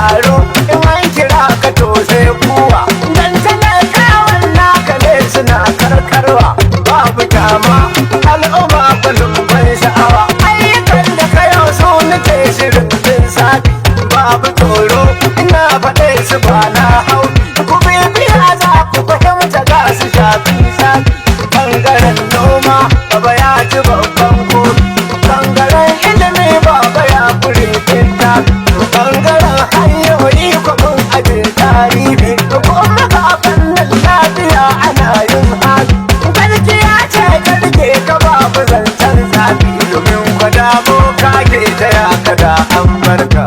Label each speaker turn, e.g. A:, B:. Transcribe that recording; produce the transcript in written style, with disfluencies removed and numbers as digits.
A: taro in an kira ka to sai kuwa dan talakawan naka ne suna karkarwa babu dama al'umma balin ban sha'awa ayyukan da kayo su nake shirin bin sati babu tsoro ina faɗe su ba na hau ku bibiya za ku fahimta ga su shafi sati bangaren noma baba ya ci babban kofi bangaren ilimi baba ya kure kinta bangaren hanyoyi kuma abin tarihi kuma ga fannin lafiya ana yin hali gaskiya ce karke ka babu zancen zafi domin kwada boka ke taya ka da an barka